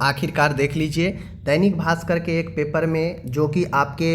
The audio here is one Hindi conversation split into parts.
आखिरकार देख लीजिए दैनिक भास्कर के एक पेपर में जो कि आपके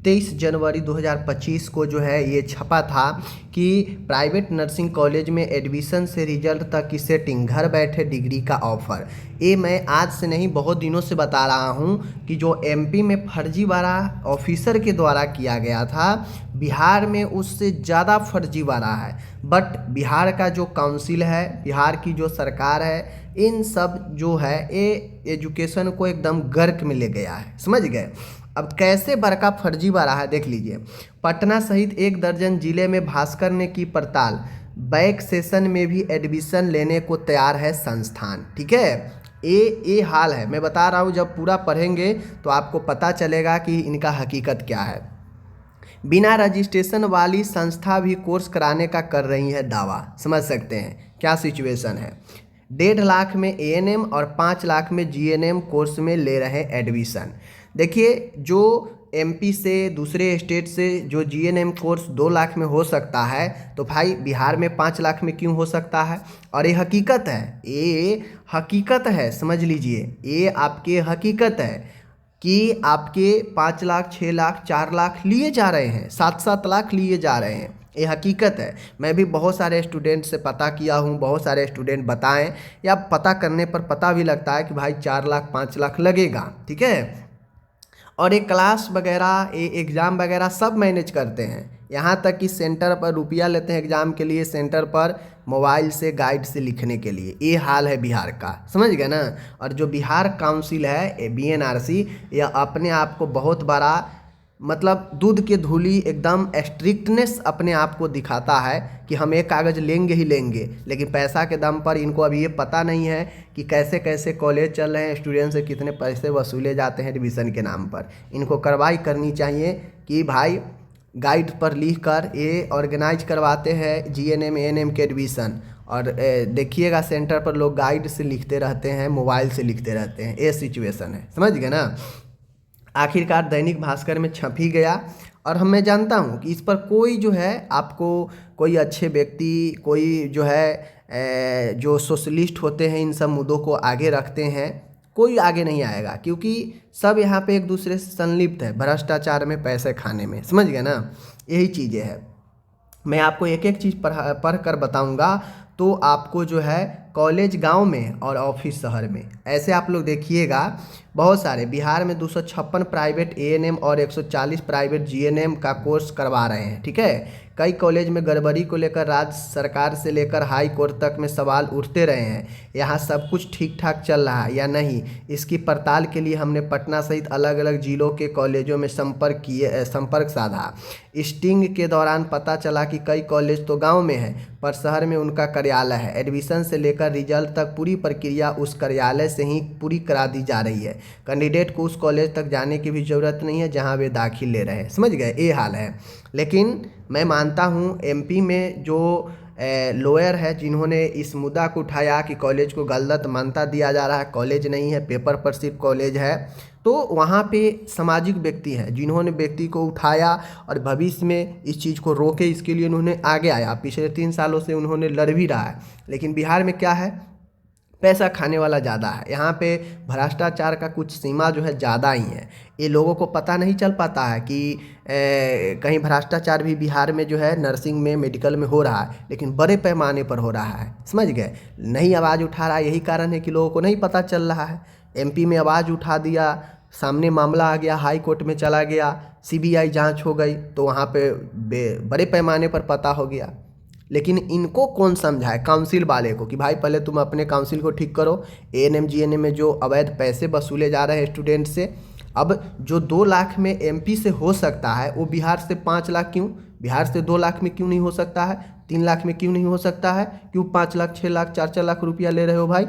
23 जनवरी 2025 को जो है ये छपा था कि प्राइवेट नर्सिंग कॉलेज में एडमिशन से रिजल्ट तक की सेटिंग, घर बैठे डिग्री का ऑफर। ये मैं आज से नहीं बहुत दिनों से बता रहा हूँ कि जो एमपी में फर्जीवाड़ा ऑफिसर के द्वारा किया गया था, बिहार में उससे ज़्यादा फर्जीवाड़ा है। बट बिहार का जो काउंसिल है, बिहार की जो सरकार है, इन सब जो है ये एजुकेशन को एकदम गर्क में ले गया है, समझ गए। अब कैसे बड़का फर्जीवाड़ा है देख लीजिए। पटना सहित 1 दर्जन जिले में भास्कर ने की पड़ताल, बैक सेशन में भी एडमिशन लेने को तैयार है संस्थान। ठीक है, ये हाल है। मैं बता रहा हूँ, जब पूरा पढ़ेंगे तो आपको पता चलेगा कि इनका हकीकत क्या है। बिना रजिस्ट्रेशन वाली संस्था भी कोर्स कराने का कर रही है दावा। समझ सकते हैं क्या सिचुएशन है। 1.5 लाख में एएनएम और 5 लाख में जीएनएम कोर्स में ले रहे एडमिशन। देखिए, जो एमपी से दूसरे स्टेट से जो जीएनएम कोर्स 2 लाख में हो सकता है, तो भाई बिहार में 5 लाख में क्यों हो सकता है। और ये हकीकत है, ये हकीकत है, समझ लीजिए, ये आपके हकीकत है कि आपके 5 लाख 6 लाख 4 लाख लिए जा रहे हैं, 7-7 लाख लिए जा रहे हैं। ये हकीकत है। मैं भी बहुत सारे स्टूडेंट से पता किया हूँ, बहुत सारे स्टूडेंट बताएं, या पता करने पर पता भी लगता है कि भाई 4 लाख 5 लाख लगेगा। ठीक है, और ये क्लास वगैरह, ये एग्ज़ाम वगैरह सब मैनेज करते हैं। यहाँ तक कि सेंटर पर रुपया लेते हैं एग्ज़ाम के लिए, सेंटर पर मोबाइल से गाइड से लिखने के लिए। ये हाल है बिहार का, समझ गए ना। और जो बिहार काउंसिल है बीएनआरसी, यह अपने आप को बहुत बड़ा, मतलब दूध के धूली, एकदम स्ट्रिक्टनेस अपने आप को दिखाता है कि हम एक कागज़ लेंगे ही लेंगे। लेकिन पैसा के दम पर इनको अभी ये पता नहीं है कि कैसे कैसे कॉलेज चल रहे हैं, स्टूडेंट से कितने पैसे वसूले जाते हैं एडमिशन के नाम पर। इनको कार्रवाई करनी चाहिए कि भाई गाइड पर लिख कर ये ऑर्गेनाइज करवाते हैं जीएनएम एएनएम के एडमिशन, और देखिएगा सेंटर पर लोग गाइड से लिखते रहते हैं, मोबाइल से लिखते रहते हैं। ये सिचुएशन है, समझ गए ना। आखिरकार दैनिक भास्कर में छप ही गया। और मैं जानता हूँ कि इस पर कोई जो है, आपको कोई अच्छे व्यक्ति, कोई जो है जो सोशलिस्ट होते हैं, इन सब मुद्दों को आगे रखते हैं, कोई आगे नहीं आएगा, क्योंकि सब यहाँ पे एक दूसरे से संलिप्त है, भ्रष्टाचार में, पैसे खाने में, समझ गए ना। यही चीज़ें हैं। मैं आपको एक एक चीज़ पढ़ कर बताऊँगा, तो आपको जो है कॉलेज गांव में और ऑफिस शहर में, ऐसे आप लोग देखिएगा बहुत सारे। बिहार में 256 प्राइवेट एएनएम और 140 प्राइवेट जीएनएम का कोर्स करवा रहे हैं। ठीक है, कई कॉलेज में गड़बड़ी को लेकर राज्य सरकार से लेकर हाई कोर्ट तक में सवाल उठते रहे हैं। यहाँ सब कुछ ठीक ठाक चल रहा है या नहीं, इसकी पड़ताल के लिए हमने पटना सहित अलग अलग जिलों के कॉलेजों में संपर्क साधा। स्टिंग के दौरान पता चला कि कई कॉलेज तो गाँव में है, पर शहर में उनका कार्यालय है। एडमिशन से लेकर रिजल्ट तक पूरी प्रक्रिया उस कार्यालय से ही पूरी करा दी जा रही है। कैंडिडेट को उस कॉलेज तक जाने की भी ज़रूरत नहीं है जहां वे दाखिल ले रहे हैं, समझ गए। ये हाल है। लेकिन मैं मानता हूं एमपी में जो लॉयर है, जिन्होंने इस मुद्दा को उठाया कि कॉलेज को गलत मान्यता दिया जा रहा है, कॉलेज नहीं है, पेपर पर सिर्फ कॉलेज है, तो वहाँ पे सामाजिक व्यक्ति हैं जिन्होंने व्यक्ति को उठाया और भविष्य में इस चीज़ को रोके, इसके लिए उन्होंने आगे आया। पिछले 3 सालों से उन्होंने लड़ भी रहा है। लेकिन बिहार में क्या है, पैसा खाने वाला ज़्यादा है। यहाँ पे भ्रष्टाचार का कुछ सीमा जो है ज़्यादा ही है। ये लोगों को पता नहीं चल पाता है कि कहीं भ्रष्टाचार भी बिहार में जो है नर्सिंग में, मेडिकल में हो रहा है, लेकिन बड़े पैमाने पर हो रहा है, समझ गए। नहीं आवाज़ उठा रहा है, यही कारण है कि लोगों को नहीं पता चल रहा है। एमपी में आवाज़ उठा दिया, सामने मामला आ गया, हाई कोर्ट में चला गया, सीबीआई जांच हो गई, तो वहाँ पे बड़े पैमाने पर पता हो गया। लेकिन इनको कौन समझाए, काउंसिल वाले को, कि भाई पहले तुम अपने काउंसिल को ठीक करो। एएनएम जीएनएम में जो अवैध पैसे वसूले जा रहे हैं स्टूडेंट से, अब जो 2 लाख में एमपी से हो सकता है, वो बिहार से 5 लाख क्यों, बिहार से 2 लाख में क्यों नहीं हो सकता है, 3 लाख में क्यों नहीं हो सकता है, क्यों 5 लाख 6 लाख 4-4 लाख रुपया ले रहे हो भाई।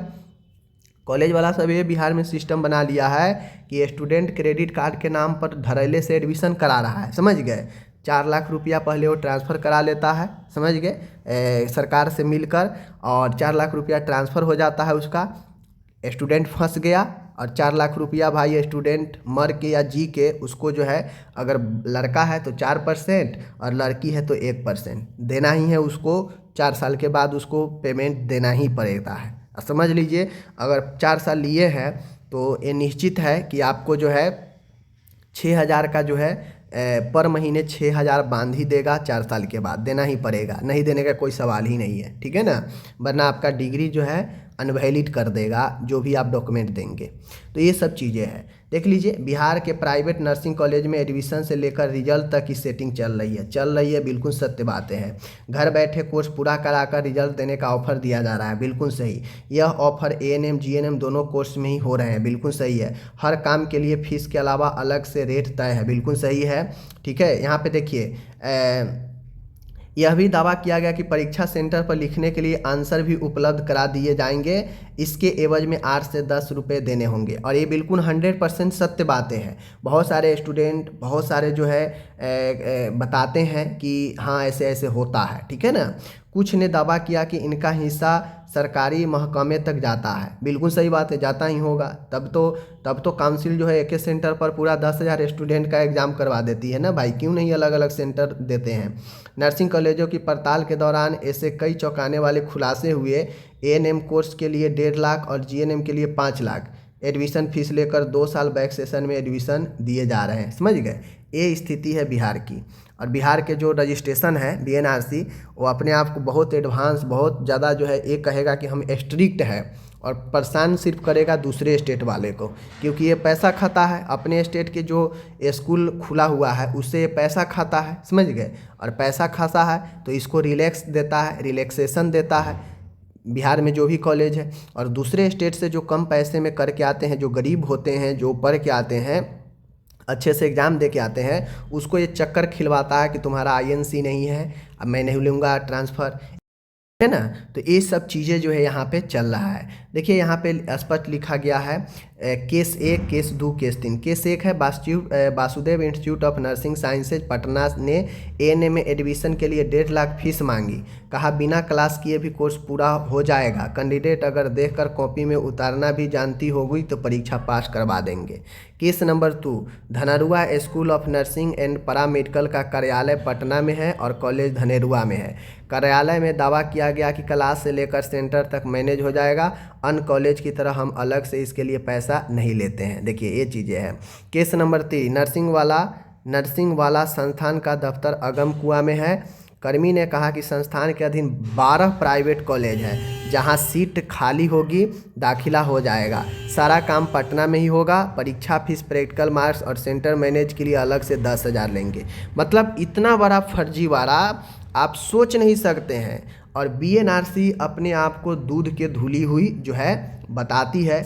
कॉलेज वाला सब ये बिहार में सिस्टम बना लिया है कि स्टूडेंट क्रेडिट कार्ड के नाम पर धड़ल्ले से एडमिशन करा रहा है, समझ गए। 4 लाख रुपया पहले वो ट्रांसफ़र करा लेता है, समझ गए, सरकार से मिलकर, और 4 लाख रुपया ट्रांसफ़र हो जाता है उसका। स्टूडेंट फंस गया, और 4 लाख रुपया भाई स्टूडेंट मर के या जी के, उसको जो है, अगर लड़का है तो 4% और लड़की है तो 1% देना ही है उसको। 4 साल के बाद उसको पेमेंट देना ही पड़ेगा है। समझ लीजिए, अगर 4 साल लिए हैं तो ये निश्चित है कि आपको जो है 6,000 का जो है पर महीने 6,000 बांध ही देगा, 4 साल के बाद देना ही पड़ेगा, नहीं देने का कोई सवाल ही नहीं है, ठीक है ना। वरना आपका डिग्री जो है अनवैलिड कर देगा जो भी आप डॉक्यूमेंट देंगे। तो ये सब चीज़ें हैं। देख लीजिए, बिहार के प्राइवेट नर्सिंग कॉलेज में एडमिशन से लेकर रिजल्ट तक की सेटिंग चल रही है, बिल्कुल सत्य बातें हैं। घर बैठे कोर्स पूरा कराकर रिजल्ट देने का ऑफर दिया जा रहा है, बिल्कुल सही। यह ऑफर ANM GNM दोनों कोर्स में ही हो रहे हैं, बिल्कुल सही है। हर काम के लिए फीस के अलावा अलग से रेट तय है, बिल्कुल सही है, ठीक है। यहाँ पे देखिए, यह भी दावा किया गया कि परीक्षा सेंटर पर लिखने के लिए आंसर भी उपलब्ध करा दिए जाएंगे, इसके एवज में 8 से 10 रुपये देने होंगे। और ये बिल्कुल 100% सत्य बातें हैं। बहुत सारे स्टूडेंट, बहुत सारे जो है बताते हैं कि हाँ ऐसे ऐसे होता है, ठीक है ना। कुछ ने दावा किया कि इनका हिस्सा सरकारी महकमे तक जाता है, बिल्कुल सही बात है, जाता ही होगा। तब तो काउंसिल जो है एक सेंटर पर पूरा 10,000 स्टूडेंट का एग्ज़ाम करवा देती है ना भाई, क्यों नहीं अलग अलग सेंटर देते हैं। नर्सिंग कॉलेजों की पड़ताल के दौरान ऐसे कई चौंकाने वाले खुलासे हुए। ANM कोर्स के लिए 1.5 लाख और GNM के लिए 5 लाख एडमिशन फीस लेकर 2 साल बैक सेशन में एडमिशन दिए जा रहे हैं, समझ गए। ये स्थिति है बिहार की। और बिहार के जो रजिस्ट्रेशन है DNRC, वो अपने आप को बहुत एडवांस, बहुत ज़्यादा जो है ये कहेगा कि हम स्ट्रिक्ट है, और परेशान सिर्फ करेगा दूसरे स्टेट वाले को, क्योंकि ये पैसा खाता है। अपने स्टेट के जो स्कूल खुला हुआ है उससे ये पैसा खाता है, समझ गए। और पैसा खाता है तो इसको रिलैक्स देता है, रिलैक्सेशन देता है बिहार में जो भी कॉलेज है। और दूसरे स्टेट से जो कम पैसे में करके आते हैं, जो गरीब होते हैं, जो पढ़ के आते हैं, अच्छे से एग्ज़ाम दे के आते हैं, उसको ये चक्कर खिलवाता है कि तुम्हारा INC नहीं है, अब मैं नहीं लूँगा ट्रांसफ़र, है ना। तो ये सब चीज़ें जो है यहाँ पे चल रहा है। देखिए यहाँ पे स्पष्ट लिखा गया है, केस 1, केस 2, केस 3। केस 1 है Vasudev institute of nursing sciences Patna ने ANM में एडमिशन के लिए 1.5 लाख फीस मांगी। कहा बिना क्लास किए भी कोर्स पूरा हो जाएगा, कैंडिडेट अगर देखकर कॉपी में उतारना भी जानती होगी तो परीक्षा पास करवा देंगे। Case number 2, Dhanarua school of nursing and paramedical का कार्यालय पटना में है और कॉलेज धनेरुआ में है। कार्यालय में दावा किया गया कि क्लास से लेकर सेंटर तक मैनेज हो जाएगा, अन्य कॉलेज की तरह हम अलग से इसके लिए पैसा नहीं लेते हैं। देखिए ये चीज़ें हैं। केस नंबर 3, नर्सिंग वाला संस्थान का दफ्तर अगम कुआं में है। कर्मी ने कहा कि संस्थान के अधीन 12 प्राइवेट कॉलेज है, जहां सीट खाली होगी, दाखिला हो जाएगा। सारा काम पटना में ही होगा। परीक्षा फीस, प्रैक्टिकल मार्क्स और सेंटर मैनेज के लिए अलग से 10,000 लेंगे। मतलब इतना बड़ा फर्जीवाड़ा आप सोच नहीं सकते हैं। और BNRC अपने आप को दूध के धुली हुई जो है बताती है।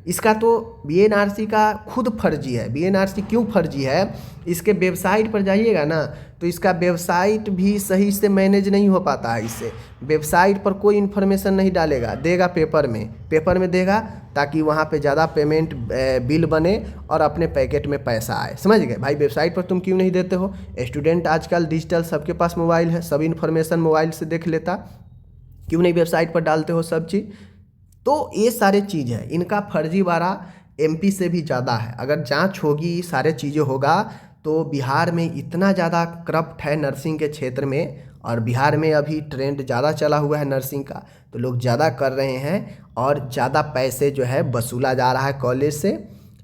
इसका तो BNRC का खुद फर्जी है। BNRC क्यों फर्जी है? इसके वेबसाइट पर जाइएगा ना तो इसका वेबसाइट भी सही से मैनेज नहीं हो पाता है। इससे वेबसाइट पर कोई इन्फॉर्मेशन नहीं डालेगा, देगा पेपर में देगा, ताकि वहाँ पे ज़्यादा पेमेंट बिल बने और अपने पैकेट में पैसा आए, समझ गए भाई। वेबसाइट पर तुम क्यों नहीं देते हो? स्टूडेंट आजकल डिजिटल, सबके पास मोबाइल है, सब इन्फॉर्मेशन मोबाइल से देख लेता, क्यों नहीं वेबसाइट पर डालते हो सब चीज़? तो ये सारे चीज़ है, इनका फर्जीवाड़ा MP से भी ज़्यादा है। अगर जांच होगी, सारे चीज़ें होगा, तो बिहार में इतना ज़्यादा करप्ट है नर्सिंग के क्षेत्र में, और बिहार में अभी ट्रेंड ज़्यादा चला हुआ है नर्सिंग का, तो लोग ज़्यादा कर रहे हैं और ज़्यादा पैसे जो है वसूला जा रहा है कॉलेज से।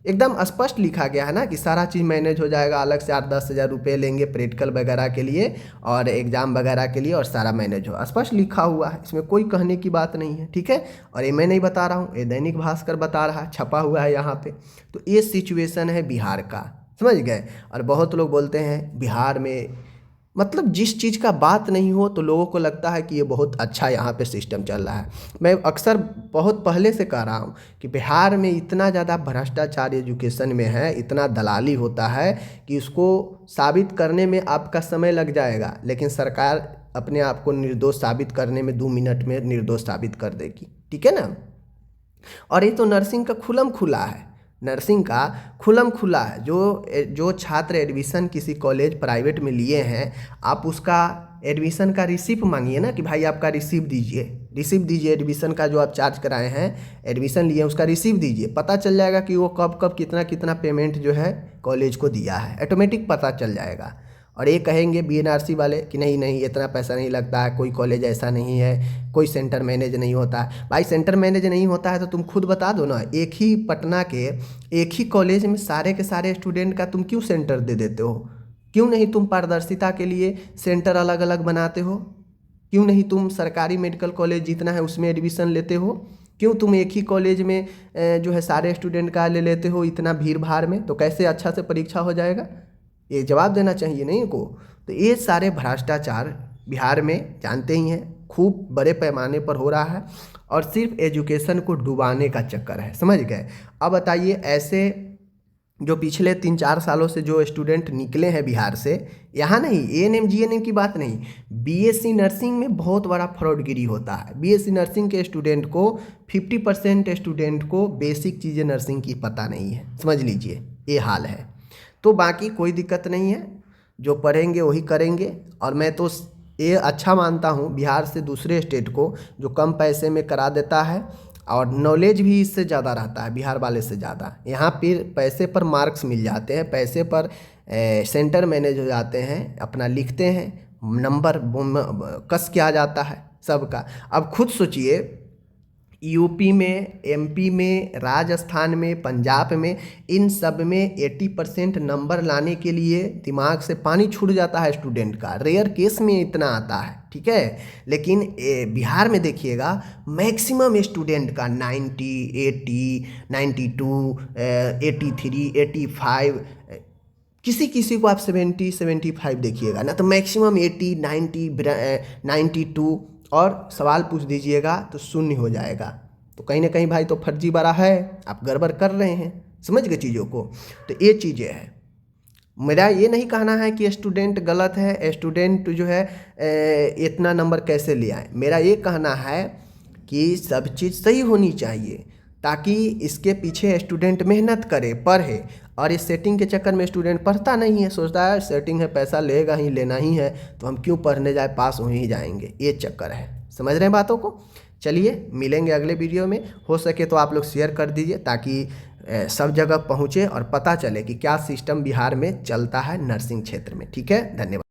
एकदम स्पष्ट लिखा गया है ना कि सारा चीज़ मैनेज हो जाएगा, अलग से 8-10 हज़ार रुपये लेंगे प्रैक्टिकल वगैरह के लिए और एग्ज़ाम वगैरह के लिए, और सारा मैनेज हो, स्पष्ट लिखा हुआ है, इसमें कोई कहने की बात नहीं है, ठीक है। और ये मैं नहीं बता रहा हूँ, ये दैनिक भास्कर बता रहा है, छपा हुआ है यहाँ पे। तो ये सिचुएशन है बिहार का, समझ गए। और बहुत लोग बोलते हैं बिहार में, मतलब जिस चीज़ का बात नहीं हो तो लोगों को लगता है कि ये बहुत अच्छा यहाँ पे सिस्टम चल रहा है। मैं अक्सर बहुत पहले से कह रहा हूँ कि बिहार में इतना ज़्यादा भ्रष्टाचार एजुकेशन में है, इतना दलाली होता है कि उसको साबित करने में आपका समय लग जाएगा, लेकिन सरकार अपने आप को निर्दोष साबित करने में 2 मिनट में निर्दोष साबित कर देगी, ठीक है ना। और ये तो नर्सिंग का खुलम खुला है, नर्सिंग का खुलम खुला है। जो छात्र एडमिशन किसी कॉलेज प्राइवेट में लिए हैं, आप उसका एडमिशन का रिसिप्ट मांगिए ना कि भाई आपका रिसिप्ट दीजिए एडमिशन का, जो आप चार्ज कराए हैं, एडमिशन लिए उसका रिसिप्ट दीजिए। पता चल जाएगा कि वो कब कितना पेमेंट जो है कॉलेज को दिया है, ऑटोमेटिक पता चल जाएगा। और ये कहेंगे बीएनआरसी वाले कि नहीं नहीं इतना पैसा नहीं लगता है, कोई कॉलेज ऐसा नहीं है, कोई सेंटर मैनेज नहीं होता है। भाई सेंटर मैनेज नहीं होता है तो तुम खुद बता दो ना, एक ही पटना के एक ही कॉलेज में सारे के सारे स्टूडेंट का तुम क्यों सेंटर दे देते हो? क्यों नहीं तुम पारदर्शिता के लिए सेंटर अलग अलग बनाते हो? क्यों नहीं तुम सरकारी मेडिकल कॉलेज जितना है उसमें एडमिशन लेते हो? क्यों तुम एक ही कॉलेज में जो है सारे स्टूडेंट का ले लेते हो इतना भीड़ भाड़ में? तो कैसे अच्छा से परीक्षा हो जाएगा? ये जवाब देना चाहिए नहीं को। तो ये सारे भ्रष्टाचार बिहार में जानते ही हैं खूब बड़े पैमाने पर हो रहा है और सिर्फ एजुकेशन को डुबाने का चक्कर है, समझ गए। अब बताइए ऐसे जो पिछले 3-4 सालों से जो स्टूडेंट निकले हैं बिहार से, यहाँ नहीं एएनएम जीएनएम की बात नहीं, बीएससी नर्सिंग में बहुत बड़ा फ्रॉडगिरी होता है। बीएससी नर्सिंग के स्टूडेंट को 50% स्टूडेंट को बेसिक चीज़ें नर्सिंग की पता नहीं है, समझ लीजिए ये हाल है। तो बाकी कोई दिक्कत नहीं है, जो पढ़ेंगे वही करेंगे। और मैं तो ये अच्छा मानता हूँ बिहार से दूसरे स्टेट को जो कम पैसे में करा देता है और नॉलेज भी इससे ज़्यादा रहता है बिहार वाले से ज़्यादा। यहाँ फिर पैसे पर मार्क्स मिल जाते हैं, पैसे पर सेंटर मैनेज हो जाते हैं, अपना लिखते हैं, नंबर कस के आ जाता है सबका। अब खुद सोचिए यूपी में, एमपी में, राजस्थान में, पंजाब में, इन सब में 80% नंबर लाने के लिए दिमाग से पानी छूट जाता है स्टूडेंट का। रेयर केस में इतना आता है, ठीक है। लेकिन बिहार में देखिएगा मैक्सिमम स्टूडेंट का 90, 80, 92, 83, 85, किसी किसी को आप 70, 75 देखिएगा ना, तो मैक्सिमम 80, 90, 92 और सवाल पूछ दीजिएगा तो शून्य हो जाएगा। तो कहीं ना कहीं भाई तो फर्जी बड़ा है, आप गड़बड़ कर रहे हैं, समझ गए चीज़ों को। तो ये चीज़ें हैं। मेरा ये नहीं कहना है कि स्टूडेंट गलत है, स्टूडेंट जो है इतना नंबर कैसे ले आए। मेरा ये कहना है कि सब चीज़ सही होनी चाहिए ताकि इसके पीछे स्टूडेंट मेहनत करे, पढ़े। और इस सेटिंग के चक्कर में स्टूडेंट पढ़ता नहीं है, सोचता है सेटिंग है, पैसा लेगा ही, लेना ही है, तो हम क्यों पढ़ने जाए, पास हो ही जाएंगे। ये चक्कर है, समझ रहे हैं बातों को। चलिए मिलेंगे अगले वीडियो में। हो सके तो आप लोग शेयर कर दीजिए ताकि सब जगह पहुँचे और पता चले कि क्या सिस्टम बिहार में चलता है नर्सिंग क्षेत्र में। ठीक है, धन्यवाद।